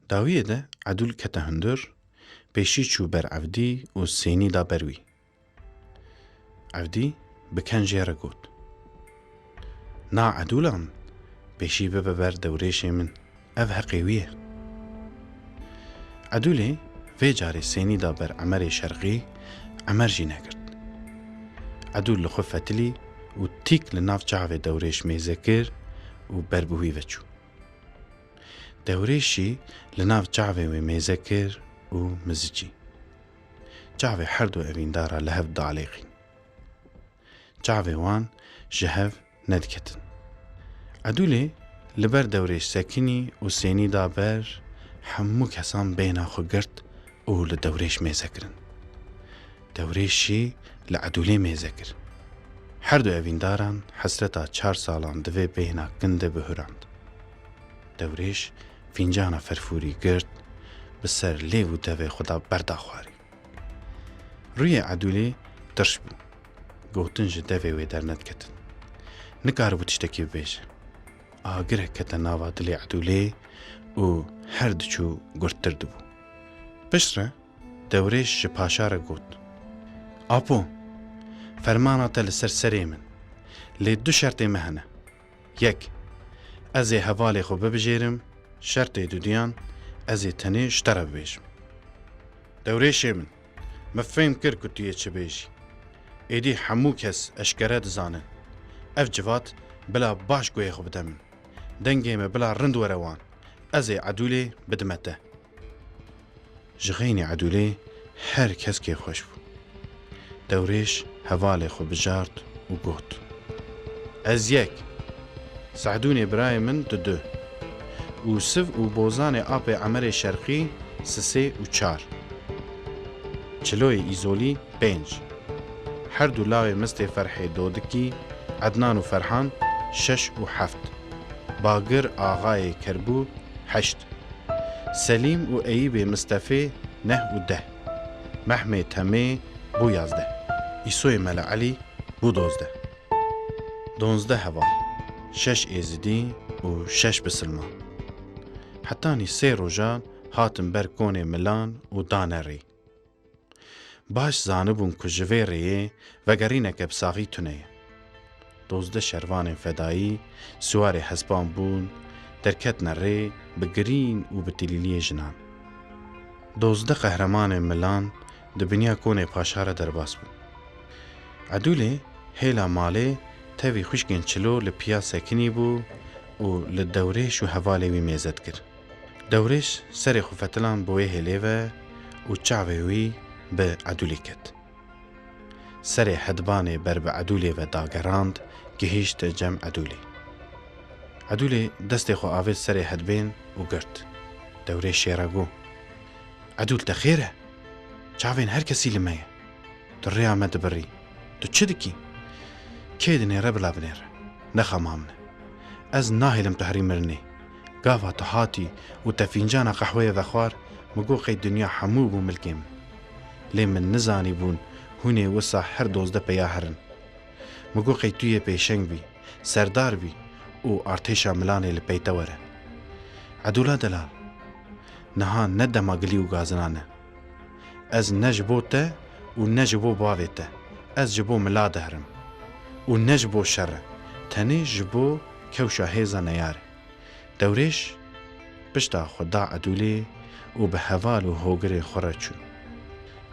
داویه ده عدول کته هندر پیشی چو بر عفدی و سینی دا بروی. عفدی بکن جیره گود. نا عدولان پیشی ببر دوریش من اف حقیویه. عدولی وی جاری سینی دا بر عمر شرقی عمر جی نگرد. عدول لخو فتلی و تیک لناف جاوه دوریش میزکر و بربوی وچو. دوریشی لناف جاوه و میزکر و مزجی. جاوه هر دو اوین دارا لحف دالیقین. جاوه وان جهف ندکتن. عدولی لبر دوریش سکنی و سینی دا بر همو کسان بینا خو گرد و لدوریش میزکرن. دوریشی لعدولی میزکر. هر دو اوین داران حسرتا 4 سالان دوی بینا گنده بهراند. دوریش فینجانا فرفوری گرد بسر لیو دوی خدا بردا خواری. روی عدولی ترش بو. گوتنج دوی وی در ند کتن. نکار بو تشتکی بیشه. آگره کتن ناوا دلی عدولی و هر دچو گرتر دبو. پشره دوریش پاشاره گوت. آپو فرمانا تل سرسری من لی 2 شرطی مهنه. 1 از حوالی خو ببجیرم شرط دودیان از تنی شتره ببیشم. دوریشی من مفهم کر کتیه چه بیشی. ایدی همو کس اشکره دزانن. اف جوات بلا باش گوی خو بدمن. دنگیم بلا رند وروان. از عدولی بدمته. جغینی عدولی هر کس که خوش بو. دوریش حوالی خو بجارد و گوت. از 1 سعدونی برای من 2 و سف و بوزان آب عمر شرقی 3 و 4 چلوی ایزولی 5 هر دو لاوی مست فرحی دودکی عدنان و فرحان 6 و 7 باگر آغای کربو 8 سلیم و ایب مصطفی 9 و 10 محمد تمی بو 11 ایسوی ملا علی بو 12 هوا 6 ایزدی و 6 بسلمان حتانی 3 روژان هاتن بر کون ملان و دانه ری باش زانبون که جوه ریه وگرینه که بساقی تونه 12 شروان فدایی سوار حسبان بون درکت نره بگرین و بتلیلی جنان 12 قهرمان ملان دبنیا کون پاشاره درباس بون عدولی هیلا ماله تاوی خوشگین چلو لپیا سکنی بو و لدوریش و حوالی وی میزد کر. دوریش سر خوفتلان بوی هلیوه و چاوی وی به عدولی کت. سر حدبان بر به عدولی و داگراند گهیشت جمع عدولی. عدولی دست خو آوید سر حدبین و گرد. دوریش شیراگو. عدول تخیره؟ چاوین هر کسی لمایه. در ری آمد بری. تو چه دکی؟ که دنیره بلا بنیره نخمامنه از ناهلم تهری مرنی گاوا تهاتی و تفینجان قهوه وخوار مگو قی دنیا حمو بو ملکیم لی من نزانی بون هونی وسا هر 12 پیا هرن مگو قی توی پیشنگ بی سردار بی و ارتشا ملانی لپیتا وره عدولا دلال نها ندما گلی و گازنانه از نجبو ته و نجبو باوی ته از جبو ملا دهرم و نجبو شر تنی جبو کوشا هیزا نیاره دوریش پشتا خدا عدولی و به حوال و هوگر خوره چون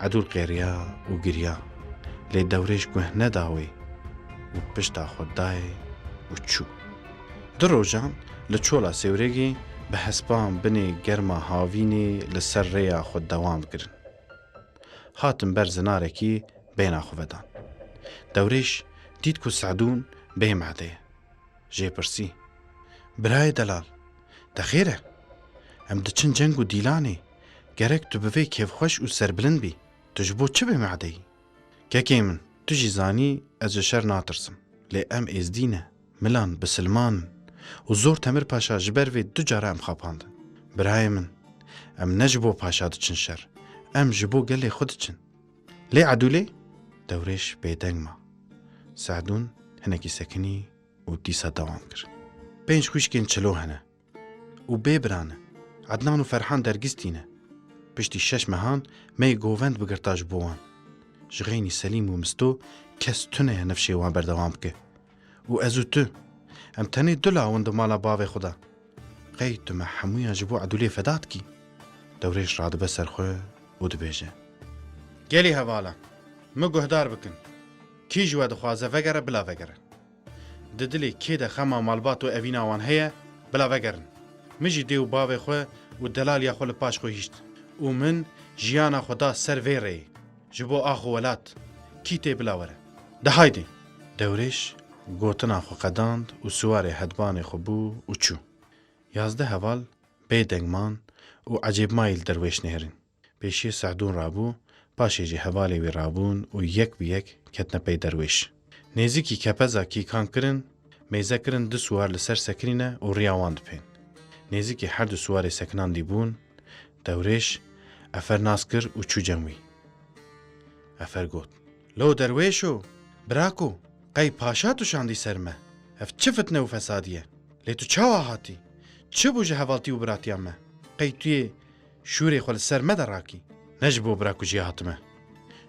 عدول قیریا و گریا لی دوریش گوه نداوی و پشتا خدای و چو در روزان لچولا سیورگی به حسبان بنی گرما هاوینی لسر ریا خود دوام کرن هاتم بر زنارکی بینا خوودان دوریش دید که سعدون بهم عده جه پرسی برای دلال تخیره ام دچن جنگ و دیلانی گرک تو بوی کیف خوش و سربلند بی تو جبو چه بهم عده که کیمن تو جیزانی از شر ناترسم لی ام ازدینه ملان بسلمان و زور تمر پاشا جبر وی 2 جاره ام خاپاند برای من ام نجبو پاشا دچن شر ام جبو گلی خود چن لی عدولی دوریش بیدنگ ما سعدون هنکی سکنی و دیسا دوام کرد 5 خوشکین چلو هنه و ببرانه عدنان و فەرحان دەرگستینە پشتی 6 مەهان مەی گۆڤەند بگرتاش بۆوان ژغێنی سەلیم و مستۆ کەس تونەیە نەفشێوان بەردەوام بکە و ئەز و تو ئەم تەنێ دو لاوەند ماڵە باوێ خوددا قەی تمە هەموویان ji بۆ عەدولێ فەداتکی دەورێش ڕادبە سەرخۆ و دبێژە گەلی هەواڵە مە گوهدار بکن کیژ وە دخوازە vegere bila vegere di dilê kê de xema malbat û evîna wan heye bila vegerin min jî dê û bavê xwe û delaliya xwe li paş xwe hîşt û min jiyana xwe da ser vê rêyê ji bo ax û welat kî tê bila were de haydê dewrêş gotina xwe qedand û siwarê hedbanê xwe bû û çû yazde heval bê dengman û ecêbmayî li derwêş nêrin pêşî Sehdûn rabû paşê jî hevalê wê rabûn û yek bi yek ketine pey derwêş nêzîkî kepeza kîkan kirin mêze kirin di siwar li ser sekirîne û riya wan dipên nêzîkî her du siwarê sekinan dîbûn dewrêş efer nas kir û çû cem wî efer got lo derwêş o birako qey paşa tu şandî ser me ev çi fitne û fesadî ye lê tu çawa hatî çi bû ji hevaltî û biratiyan me qey tu yê şûrê xwe li ser me de rakî ne ji bo birakujiyê hatime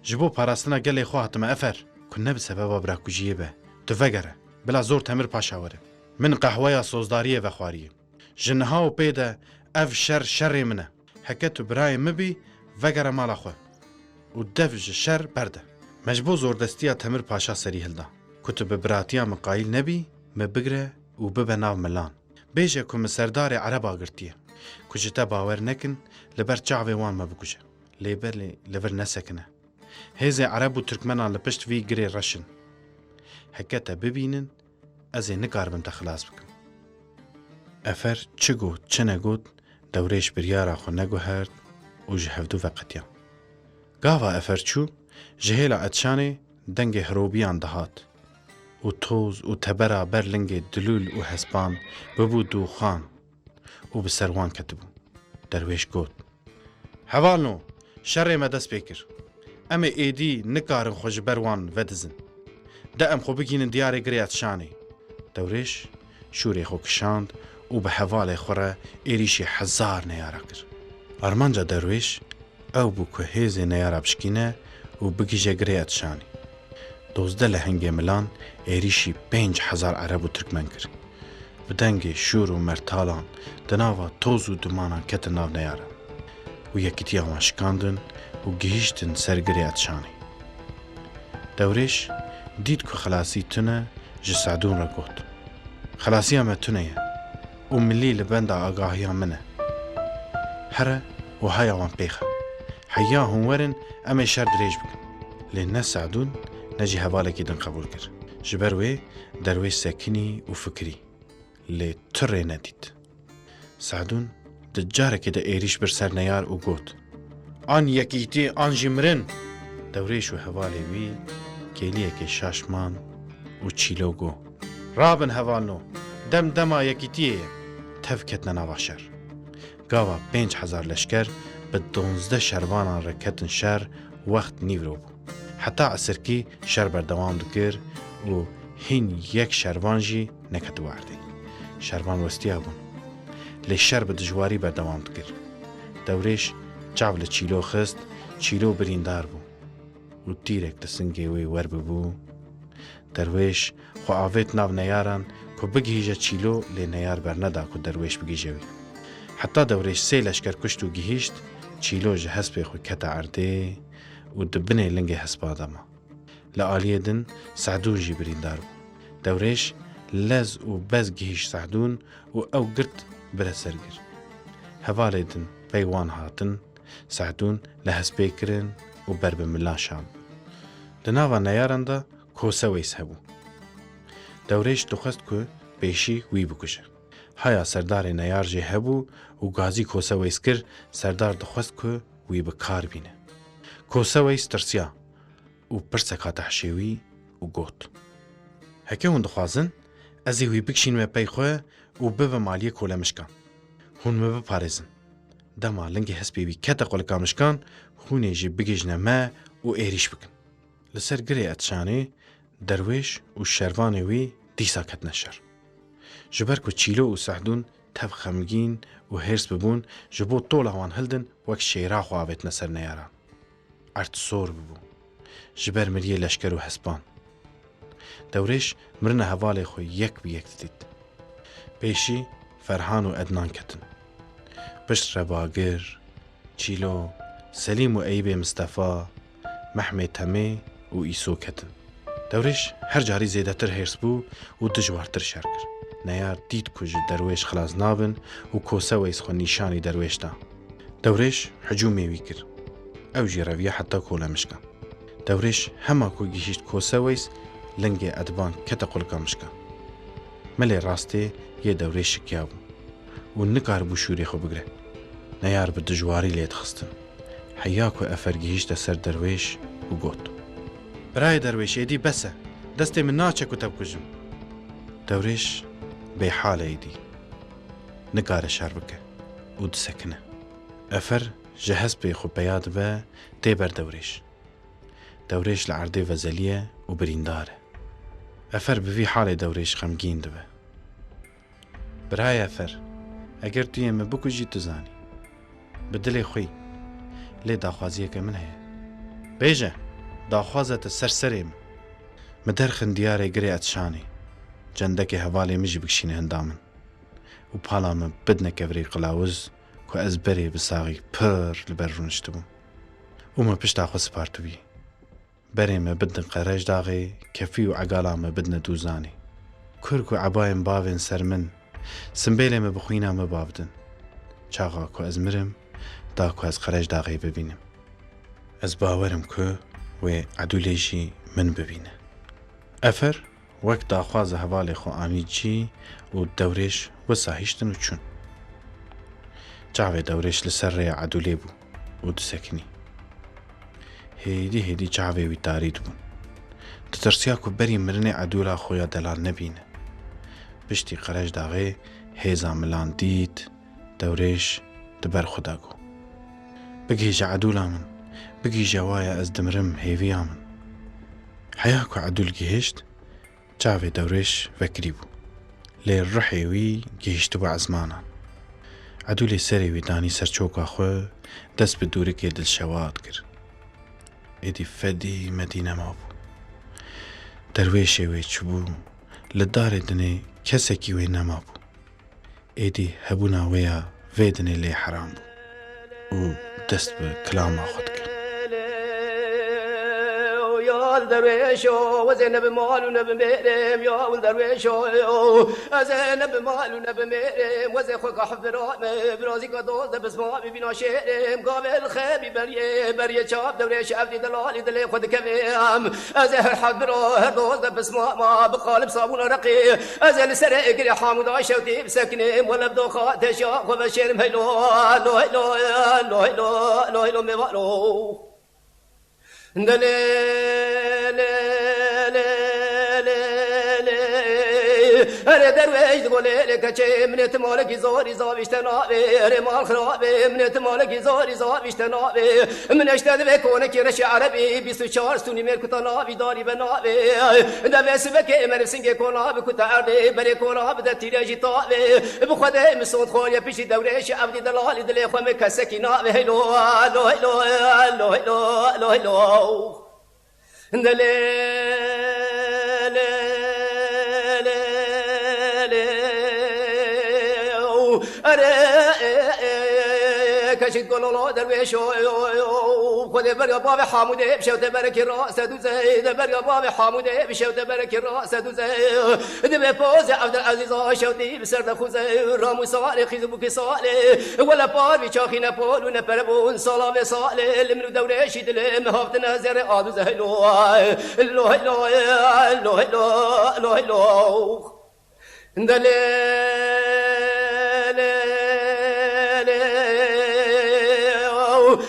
ji bo parastina gelê xwe hatime efer ku ne bi sebeba birakujiyê be tu vegere bila zor temir paşa were min qehweya sozdariyê vexwariyê ji niha û pê de ev şer şerê min e heke tu birayê min bî vegere mala xwe û dev ji şer berde me ji bo zordestiya temir paşa serî hilda ku tu bi biratiya min qayîl nebî me bigire û bibe nav milan bêje ku min serdarê ereba girtiye ku ji te bawer nekin li ber çavê wan me bikuje lêbelê li vir nesekine hêzê ereb û Tirkmenan li pişt vî girê reşin heke te bibînin ez ê nikaribim te xilas bikim efer çi got çi negot dewrêş biryara xwe neguhert û ji hevdû veqetiyan gava efer çû ji hêla etşanê dengê hirobiyan dihat û toz û tebera ber lingê dilûl û hespan bibû dûxan û bi ser wan ketibû derwêş got hevalno şerê me dest pê kir em ê êdî nikarin xwe ji ber wan vedizin de em xwe bigînin diyarê girê etşanê dewrêş şûrê xwe kişand û bi hevalê xwe re êrîşê hezar neyara kir armanca derwêş ew bû ku hêzê neyara bişkîne û bigîje girê etşanê dozde lehengê milan êrîşî 5000 ereb û Tirkmen kir bi dengê şûr û mertalan di nava toz û dumanan ketin nav neyara û yekîtiya wan şikandin û gihîştin ser girê etşanê dewrêş dît ku xelasî tune ji Sehdûn re got xelasiya me tune ye û millî li benda agahiya min e here û heya wan pêxe heya hûn werin em ê şer dirêj bikin lê ne Sehdûn ne jî hevalekî din qebûl kir ji ber wê derwêş sekinî û fikirî lê tirê nedît Sehdûn di carekê de êrîş bir ser neyar û got an yekîtî an jî mirin dewrêş û hevalê wî kêliyekê şaşman û çîlo got rabin hevalno dem dema yekîtiyê ye tev ketine nava şer gava 5000 leşker bi 12 şervanan re ketin şer wext nîvro bû heta esirkî şer berdewam dikir û hîn yek şervan jî neketibû erdê şervan westiya bûn lê şer bi dijwarî berdewam dikir dewrêş çav li çîlo xist çîlo birîndar bû û tîrek li singê wê werbibû derwêş xwe avêt nav neyaran ku bigihîje çîlo lê neyar berneda ku derwêş bigîje wî heta dewrêş sê leşker kuşt û gihîşt çîlo ji hespê xwe kete erdê û di binê lingê hespa dema li aliyê din Sehdûn jî birîndar bû dewrêş lez û bez gihîşt Sehdûn û ew girt bire sergir hevalê din pey wan hatin Sehdûn li hespê kirin û ber bi milan şand di nava neyaran da kose wês hebû dewrêş dixwest ku pêşî wî bikuje heya serdarê neyar jê hebû û gazî kose wês kir serdar dixwest ku wî bi kar bîne kose wês tirsiya û pirsek hate hişê wî û got heke hûn dixwazin ez ê wî bikişînme pey xwe û bibe maliyê kolemişkan hûn me biparêzin dema lingê hespê wî kete qolika mişkan hûnê jî bigîjne me û êrîş bikin li ser girê etşanê derwêş û şervanê wî dîsa ketine şer ji ber ku çîlo û Sehdûn تب خمگین و هرس ببون جبو طول وان هلدن وک شیرا خوابت نسر نیاران ارت سور ببون جبر مریه لشکر و حسبان دورش مرن هوال خو یک به یک دید پیشی فرحان و ادنان کتن بشر باگر چیلو سلیم و ایب مصطفى محمد تمه و ایسو کتن دورش هر جاری زیده تر هرس بو و دجوارتر شر کر نیار دید کج درویش خلاص نابن و کوسه ویس خو نیشانی درویش دا دورش حجومی وی کر او جی رویه حتی کولا مشکا دورش همه کو گیشت کوسه ویس لنگ ادبان کتا قلقا مشکا ملی راسته یه دورش شکیابو و نکار بو شوری خو بگره نیار به دجواری لید خستن حیاکو افرگیهش دا سر درویش و گوت برای درویش ایدی بسه دسته من ناچه کتب کجم درویش بی حال ایدی نکار شر بکه و دسکنه افر جهز بی خو بیاد و تی بر دوريش لعرضي وزلية وبريندارة أفر بفي حالة دوريش خمجين دبه براي أفر أجر توي ما بكو جي تزاني بدلي خوي لي داخوازيك من هي بيجا داخوازة السرسريم مدرخن دياري قري أتشاني جندك هوالي مجي بكشين هندامن وبحالا من بدنا كفري قلاوز كو أزبري بساغي بر لبرونشتبو وما بشتا خو سبارتوي بري ما بدنا قراج داغي كفي وعقالا ما بدنا دوزاني كركو عباين بافين سرمن سنبيلي ما بخوينا ما بافدن چاقا كو أزمرم دا كو از قراج داغي ببينم از باورم كو و عدوليجي من ببينه أفر وقت داخواز هوالي خو آميجي و دوريش وصاحيشتن وچون جاوه دوريش لسر ريا عدولي بو و دسكني هيدي جاوه وي تاريد بون تترسياكو بري مرني عدولا خويا دلال نبينه بشتي قراج داغي هيزا ملان ديد دوريش دبر خداغو بقي جا عدولا من بقي جوايا از دمرم هيفيا من حياكو عدول جهشت جاوه دوريش وكريبو لي الرحي وي جهشتو بعزمانا عدولي سري وي داني سرچوكا خو دس بدورك دل شواد كر ايدي فدي مدينة مابو درويشي وي چبو لدار دني كسكي وي نمابو ايدي هبونا ويا فيدني لي حرام بو و دست بكلاما خود كر يا الدرويشو وزينب مال ونب ميرم يا الدرويشو زينب مال ونب ميرم وزي خوك حفرات برازي قدوز بسمع ببينا شيرم قابل خيبي بريه شاب درويش عبدي دلالي دلي خود كفيم زهر حفرات هردوز بسمع ما بقالب صابون رقي زي لسرق قري حامد عشوتي بسكنم ولا بدوخات شاق وبشيرم هيلو هيلو هيلو هيلو هيلو هيلو ميوالو أنا درويش تقولي لك شيء من تمالك زوري زابيش تنابي رمال خرابي من تمالك زوري زابيش تنابي من اشتد بكونك رش عربي بيسو شهر سوني ميرك تنابي داري بنابي دبس بك من سنگ كونابي كنت عردي بري كونابي دتي رجي طابي بخده مسود خوليا بيش درويش عبدي دلالي دلي خو مكسكي نابي هلو هلو هلو هلو هلو هلو كشيت قولوا درويش خذ برقة بابي حامودة بشوت برك الراس دوزي برقة بابي حامودة بشوت برك الراس دوزي دم فوز عبد العزيز شوتي بسرد خوزي رامو صالح خيزبوك صالح ولا بابي شاخينا بول ونبربون صلاة صالح لمن درويش دلم هفت نازر آدوزي لو لو لو لو لو لو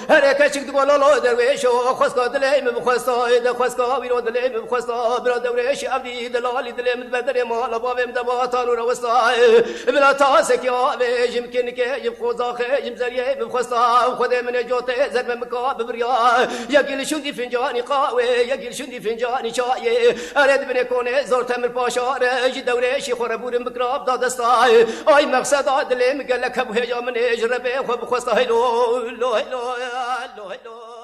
هر کچک دولا لا درویشو خواست دلیم بخواستا ده خواست ویرو دلیم بخواستا برا درویش عبدی دلالی دلیم بدر مال بابم دباتان رو وستا بلا تاسک یا بجم کن که جم خوزاخ جم زریه بخواستا خود من جوته زرم مکاب بریا یکیل شوندی فنجانی قاوه یکیل شوندی فنجانی چای ارد بن کنه زور تمر پاشاره جی درویشی خور بورم بکراب دادستا آی مقصد دلیم گلک ابو هجا من اجربه خو بخواستا هلو هلو هلو هلو